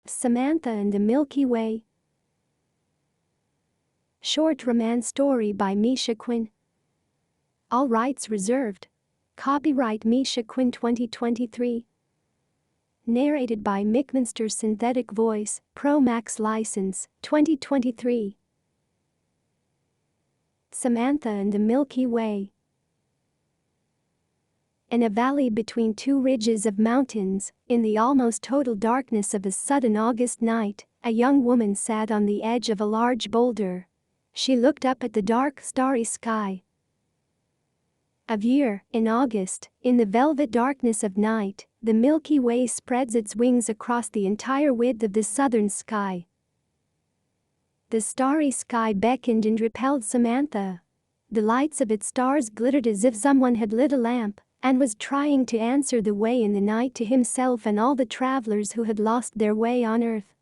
Samantha and the Milky Way. Short romance story by Misha Quinn. All rights reserved. Copyright Misha Quinn 2023. Narrated by McMinster Synthetic Voice, Pro Max License, 2023. Samantha and the Milky Way. In a valley between two ridges of mountains, in the almost total darkness of a sudden August night, a young woman sat on the edge of a large boulder. She looked up at the dark, starry sky. In August, in the velvet darkness of night, the Milky Way spreads its wings across the entire width of the southern sky. The starry sky beckoned and repelled Samantha. The lights of its stars glittered as if someone had lit a lamp and was trying to answer the way in the night to himself and all the travelers who had lost their way on earth.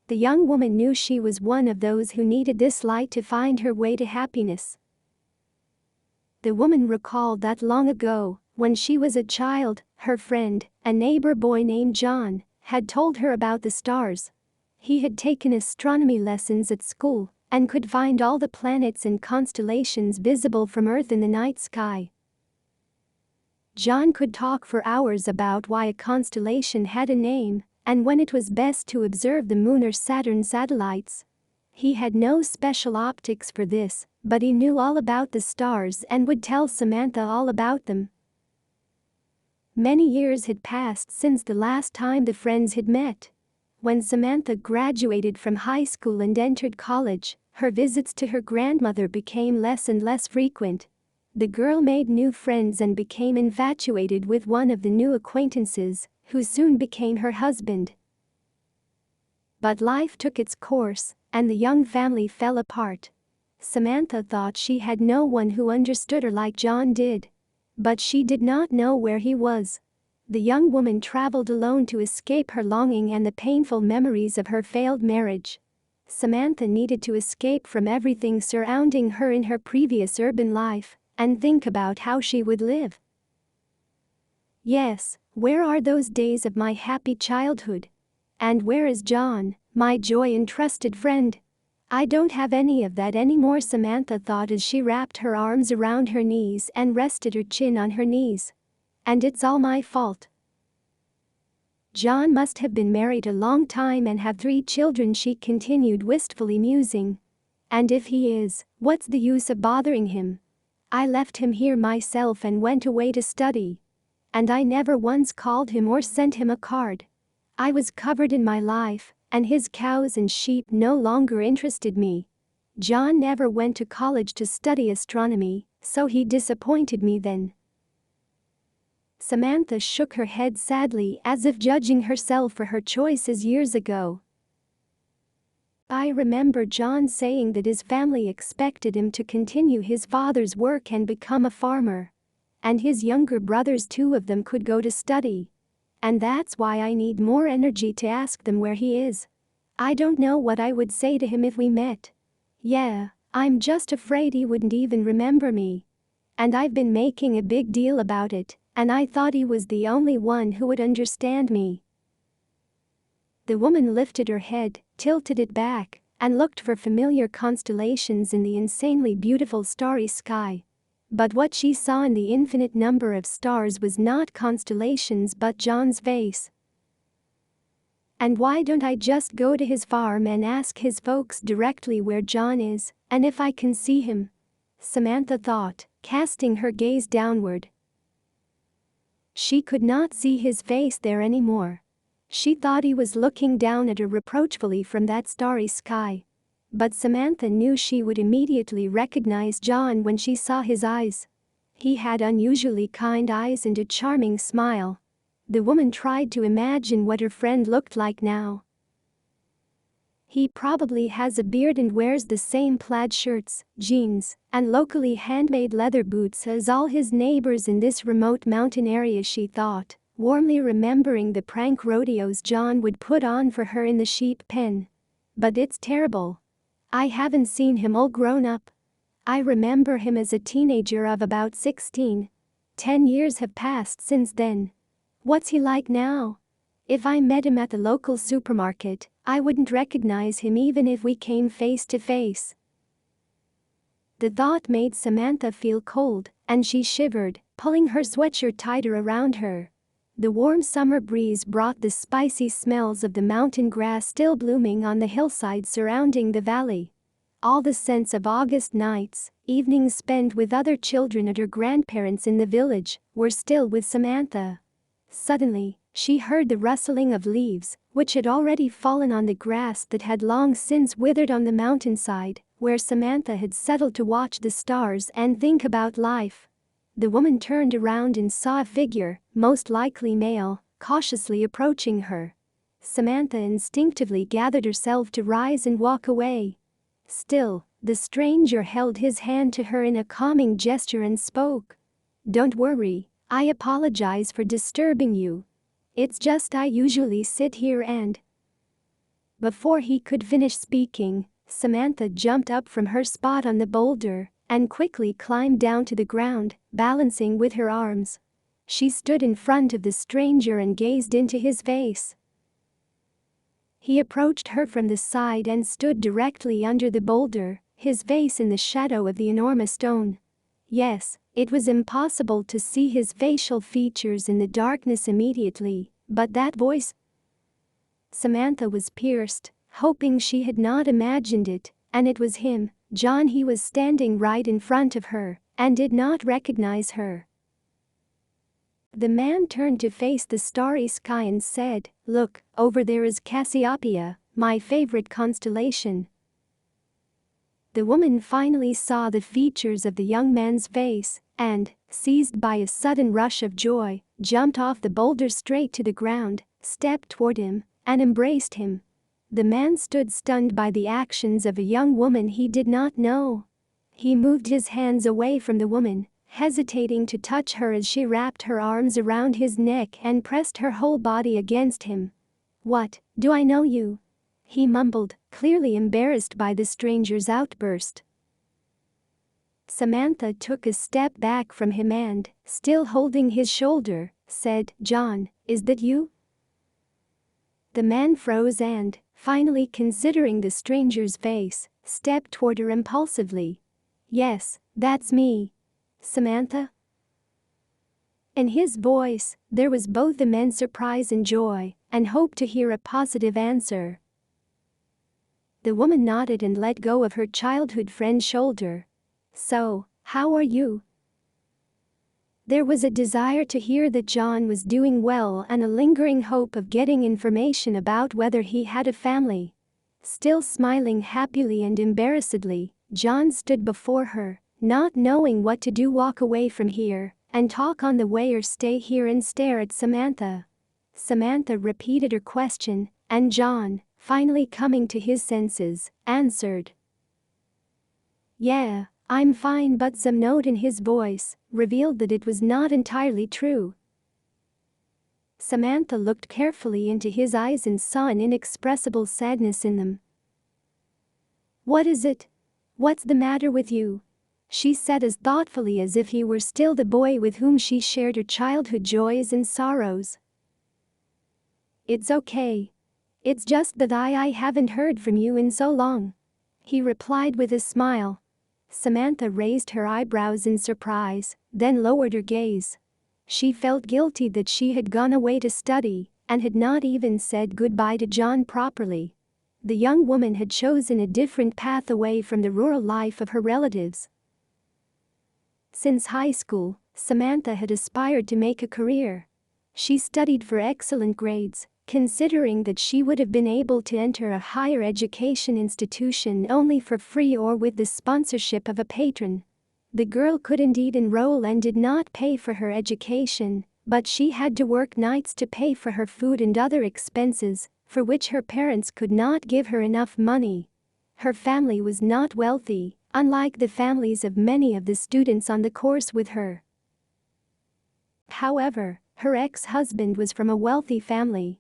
The young woman knew she was one of those who needed this light to find her way to happiness. The woman recalled that long ago, when she was a child, her friend, a neighbor boy named John, had told her about the stars. He had taken astronomy lessons at school and could find all the planets and constellations visible from Earth in the night sky. John could talk for hours about why a constellation had a name and when it was best to observe the Moon or Saturn satellites. He had no special optics for this, but he knew all about the stars and would tell Samantha all about them. Many years had passed since the last time the friends had met. When Samantha graduated from high school and entered college, her visits to her grandmother became less and less frequent. The girl made new friends and became infatuated with one of the new acquaintances, who soon became her husband. But life took its course, and the young family fell apart. Samantha thought she had no one who understood her like John did. But she did not know where he was. The young woman traveled alone to escape her longing and the painful memories of her failed marriage. Samantha needed to escape from everything surrounding her in her previous urban life and think about how she would live. Yes, where are those days of my happy childhood? And where is John, my joy and trusted friend? I don't have any of that anymore, Samantha thought as she wrapped her arms around her knees and rested her chin on her knees. And it's all my fault. John must have been married a long time and have 3 children, she continued wistfully musing. And if he is, what's the use of bothering him? I left him here myself and went away to study. And I never once called him or sent him a card. I was covered in my life, and his cows and sheep no longer interested me. John never went to college to study astronomy, so he disappointed me then. Samantha shook her head sadly as if judging herself for her choices years ago. I remember John saying that his family expected him to continue his father's work and become a farmer. And his younger brothers, 2 of them, could go to study. And that's why I need more energy to ask them where he is. I don't know what I would say to him if we met. Yeah, I'm just afraid he wouldn't even remember me. And I've been making a big deal about it, and I thought he was the only one who would understand me. The woman lifted her head, tilted it back, and looked for familiar constellations in the insanely beautiful starry sky. But what she saw in the infinite number of stars was not constellations but John's face. And why don't I just go to his farm and ask his folks directly where John is, and if I can see him? Samantha thought, casting her gaze downward. She could not see his face there anymore. She thought he was looking down at her reproachfully from that starry sky. But Samantha knew she would immediately recognize John when she saw his eyes. He had unusually kind eyes and a charming smile. The woman tried to imagine what her friend looked like now. He probably has a beard and wears the same plaid shirts, jeans, and locally handmade leather boots as all his neighbors in this remote mountain area, she thought, warmly remembering the prank rodeos John would put on for her in the sheep pen. But it's terrible. I haven't seen him all grown up. I remember him as a teenager of about 16. 10 years have passed since then. What's he like now? If I met him at the local supermarket, I wouldn't recognize him even if we came face to face." The thought made Samantha feel cold, and she shivered, pulling her sweatshirt tighter around her. The warm summer breeze brought the spicy smells of the mountain grass still blooming on the hillside surrounding the valley. All the scents of August nights, evenings spent with other children at her grandparents' in the village, were still with Samantha. Suddenly, she heard the rustling of leaves, which had already fallen on the grass that had long since withered on the mountainside, where Samantha had settled to watch the stars and think about life. The woman turned around and saw a figure, most likely male, cautiously approaching her. Samantha instinctively gathered herself to rise and walk away. Still, the stranger held his hand to her in a calming gesture and spoke. "Don't worry, I apologize for disturbing you. It's just I usually sit here and..." Before he could finish speaking, Samantha jumped up from her spot on the boulder and quickly climbed down to the ground, balancing with her arms. She stood in front of the stranger and gazed into his face. He approached her from the side and stood directly under the boulder, his face in the shadow of the enormous stone. Yes, it was impossible to see his facial features in the darkness immediately, but that voice. Samantha was pierced, hoping she had not imagined it, and it was him, John. He was standing right in front of her and did not recognize her. The man turned to face the starry sky and said, "Look, over there is Cassiopeia, my favorite constellation." The woman finally saw the features of the young man's face and, seized by a sudden rush of joy, jumped off the boulder straight to the ground, stepped toward him, and embraced him. The man stood stunned by the actions of a young woman he did not know. He moved his hands away from the woman, hesitating to touch her as she wrapped her arms around his neck and pressed her whole body against him. "What, do I know you?" he mumbled, clearly embarrassed by the stranger's outburst. Samantha took a step back from him and, still holding his shoulder, said, "John, is that you?" The man froze and, finally considering the stranger's face, stepped toward her impulsively. "Yes, that's me. Samantha?" In his voice, there was both immense surprise and joy, and hope to hear a positive answer. The woman nodded and let go of her childhood friend's shoulder. "So, how are you?" There was a desire to hear that John was doing well and a lingering hope of getting information about whether he had a family. Still smiling happily and embarrassedly, John stood before her, not knowing what to do. Walk away from here and talk on the way, or stay here and stare at Samantha. Samantha repeated her question, and John, finally coming to his senses, answered, "Yeah, I'm fine," but some note in his voice revealed that it was not entirely true. Samantha looked carefully into his eyes and saw an inexpressible sadness in them. "What is it? What's the matter with you?" she said as thoughtfully as if he were still the boy with whom she shared her childhood joys and sorrows. "It's okay. It's just that I haven't heard from you in so long," he replied with a smile. Samantha raised her eyebrows in surprise, then lowered her gaze. She felt guilty that she had gone away to study and had not even said goodbye to John properly. The young woman had chosen a different path away from the rural life of her relatives. Since high school, Samantha had aspired to make a career. She studied for excellent grades, considering that she would have been able to enter a higher education institution only for free or with the sponsorship of a patron. The girl could indeed enroll and did not pay for her education, but she had to work nights to pay for her food and other expenses, for which her parents could not give her enough money. Her family was not wealthy, unlike the families of many of the students on the course with her. However, her ex-husband was from a wealthy family.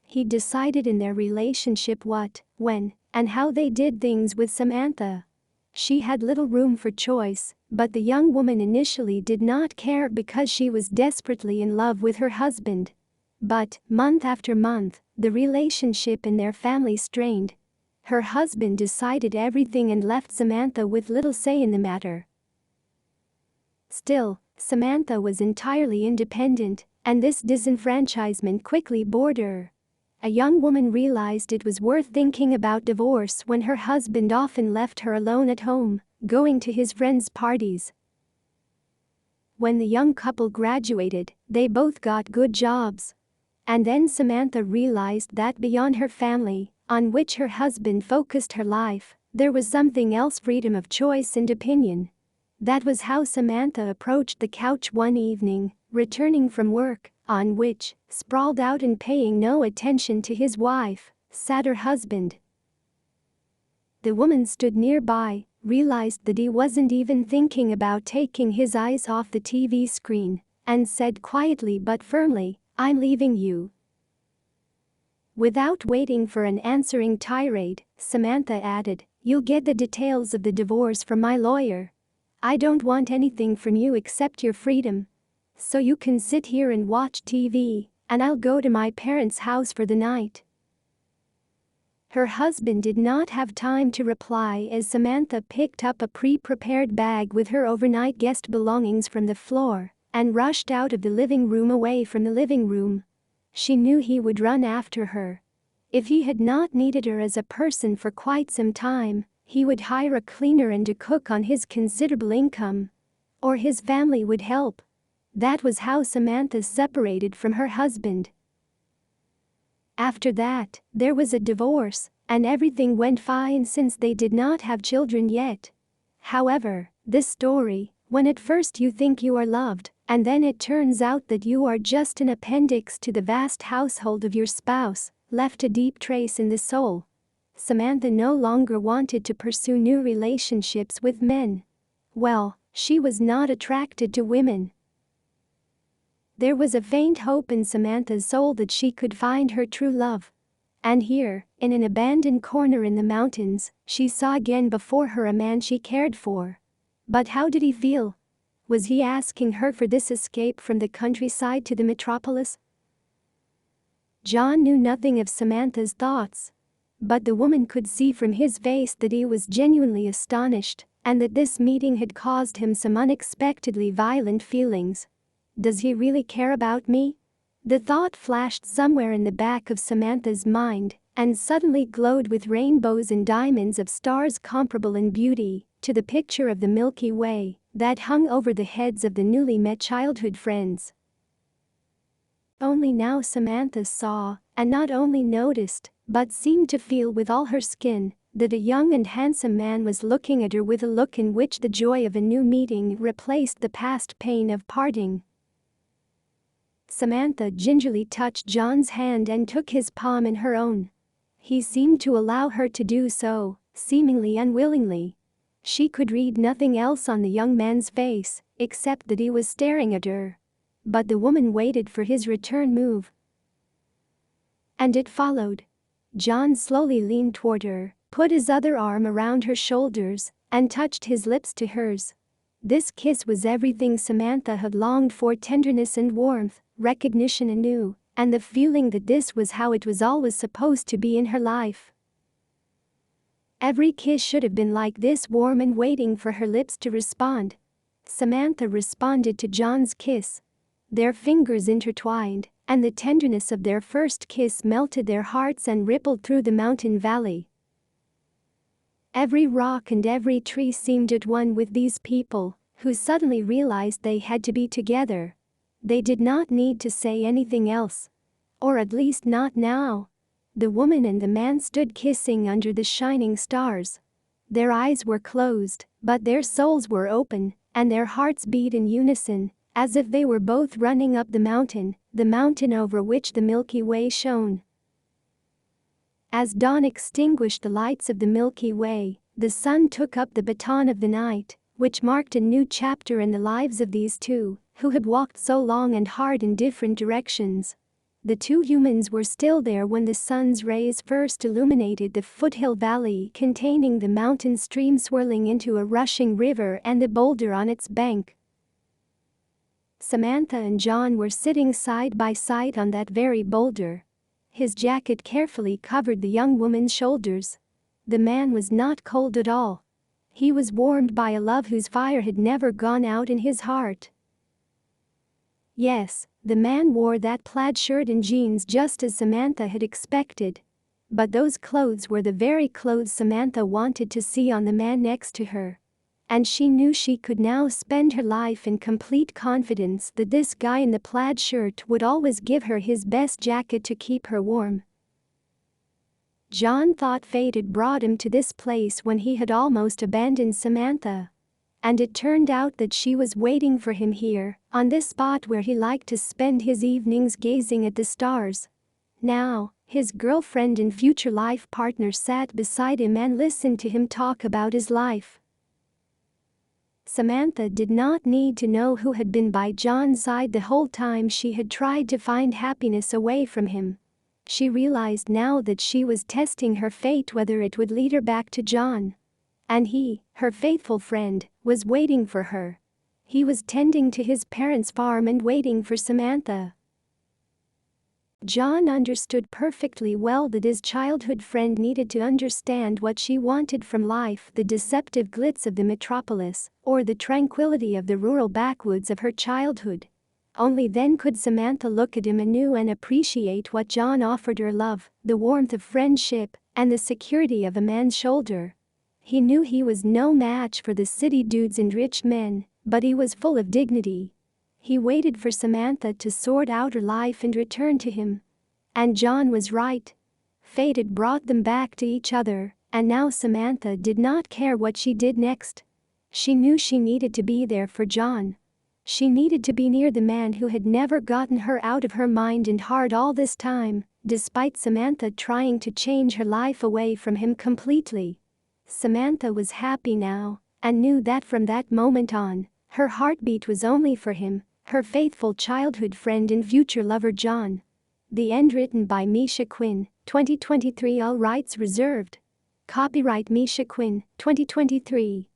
He decided in their relationship what, when, and how they did things with Samantha. She had little room for choice, but the young woman initially did not care because she was desperately in love with her husband. But, month after month, the relationship in their family strained. Her husband decided everything and left Samantha with little say in the matter. Still, Samantha was entirely independent, and this disenfranchisement quickly bored her. A young woman realized it was worth thinking about divorce when her husband often left her alone at home, going to his friends' parties. When the young couple graduated, they both got good jobs. And then Samantha realized that beyond her family, on which her husband focused her life, there was something else: freedom of choice and opinion. That was how Samantha approached the couch one evening, returning from work, on which, sprawled out and paying no attention to his wife, sat her husband. The woman stood nearby, realized that he wasn't even thinking about taking his eyes off the TV screen, and said quietly but firmly, "I'm leaving you." Without waiting for an answering tirade, Samantha added, "You'll get the details of the divorce from my lawyer. I don't want anything from you except your freedom. So you can sit here and watch TV, and I'll go to my parents' house for the night." Her husband did not have time to reply as Samantha picked up a pre-prepared bag with her overnight guest belongings from the floor and rushed out of the living room, away from the living room. She knew he would run after her. If he had not needed her as a person for quite some time, he would hire a cleaner and a cook on his considerable income. Or his family would help. That was how Samantha separated from her husband. After that, there was a divorce, and everything went fine since they did not have children yet. However, this story, when at first you think you are loved, and then it turns out that you are just an appendix to the vast household of your spouse, left a deep trace in the soul. Samantha no longer wanted to pursue new relationships with men. Well, she was not attracted to women. There was a faint hope in Samantha's soul that she could find her true love. And here, in an abandoned corner in the mountains, she saw again before her a man she cared for. But how did he feel? Was he asking her for this escape from the countryside to the metropolis? John knew nothing of Samantha's thoughts. But the woman could see from his face that he was genuinely astonished, and that this meeting had caused him some unexpectedly violent feelings. Does he really care about me? The thought flashed somewhere in the back of Samantha's mind, and suddenly glowed with rainbows and diamonds of stars comparable in beauty to the picture of the Milky Way that hung over the heads of the newly met childhood friends. Only now Samantha saw, and not only noticed, but seemed to feel with all her skin, that a young and handsome man was looking at her with a look in which the joy of a new meeting replaced the past pain of parting. Samantha gingerly touched John's hand and took his palm in her own. He seemed to allow her to do so, seemingly unwillingly. She could read nothing else on the young man's face, except that he was staring at her. But the woman waited for his return move. And it followed. John slowly leaned toward her, put his other arm around her shoulders, and touched his lips to hers. This kiss was everything Samantha had longed for: tenderness and warmth, recognition anew, and the feeling that this was how it was always supposed to be in her life. Every kiss should have been like this, warm and waiting for her lips to respond. Samantha responded to John's kiss. Their fingers intertwined, and the tenderness of their first kiss melted their hearts and rippled through the mountain valley. Every rock and every tree seemed at one with these people, who suddenly realized they had to be together. They did not need to say anything else. Or at least not now. The woman and the man stood kissing under the shining stars. Their eyes were closed, but their souls were open, and their hearts beat in unison, as if they were both running up the mountain over which the Milky Way shone. As dawn extinguished the lights of the Milky Way, the sun took up the baton of the night, which marked a new chapter in the lives of these two, who had walked so long and hard in different directions. The two humans were still there when the sun's rays first illuminated the foothill valley containing the mountain stream swirling into a rushing river and the boulder on its bank. Samantha and John were sitting side by side on that very boulder. His jacket carefully covered the young woman's shoulders. The man was not cold at all. He was warmed by a love whose fire had never gone out in his heart. Yes, the man wore that plaid shirt and jeans just as Samantha had expected. But those clothes were the very clothes Samantha wanted to see on the man next to her. And she knew she could now spend her life in complete confidence that this guy in the plaid shirt would always give her his best jacket to keep her warm. John thought fate had brought him to this place when he had almost abandoned Samantha. And it turned out that she was waiting for him here, on this spot where he liked to spend his evenings gazing at the stars. Now, his girlfriend and future life partner sat beside him and listened to him talk about his life. Samantha did not need to know who had been by John's side the whole time she had tried to find happiness away from him. She realized now that she was testing her fate whether it would lead her back to John. And he, her faithful friend, was waiting for her. He was tending to his parents' farm and waiting for Samantha. John understood perfectly well that his childhood friend needed to understand what she wanted from life, the deceptive glitz of the metropolis, or the tranquility of the rural backwoods of her childhood. Only then could Samantha look at him anew and appreciate what John offered her: love, the warmth of friendship, and the security of a man's shoulder. He knew he was no match for the city dudes and rich men, but he was full of dignity. He waited for Samantha to sort out her life and return to him. And John was right. Fate had brought them back to each other, and now Samantha did not care what she did next. She knew she needed to be there for John. She needed to be near the man who had never gotten her out of her mind and heart all this time, despite Samantha trying to change her life away from him completely. Samantha was happy now, and knew that from that moment on, her heartbeat was only for him, her faithful childhood friend and future lover John. The end, written by Misha Quinn, 2023, all rights reserved. Copyright Misha Quinn, 2023.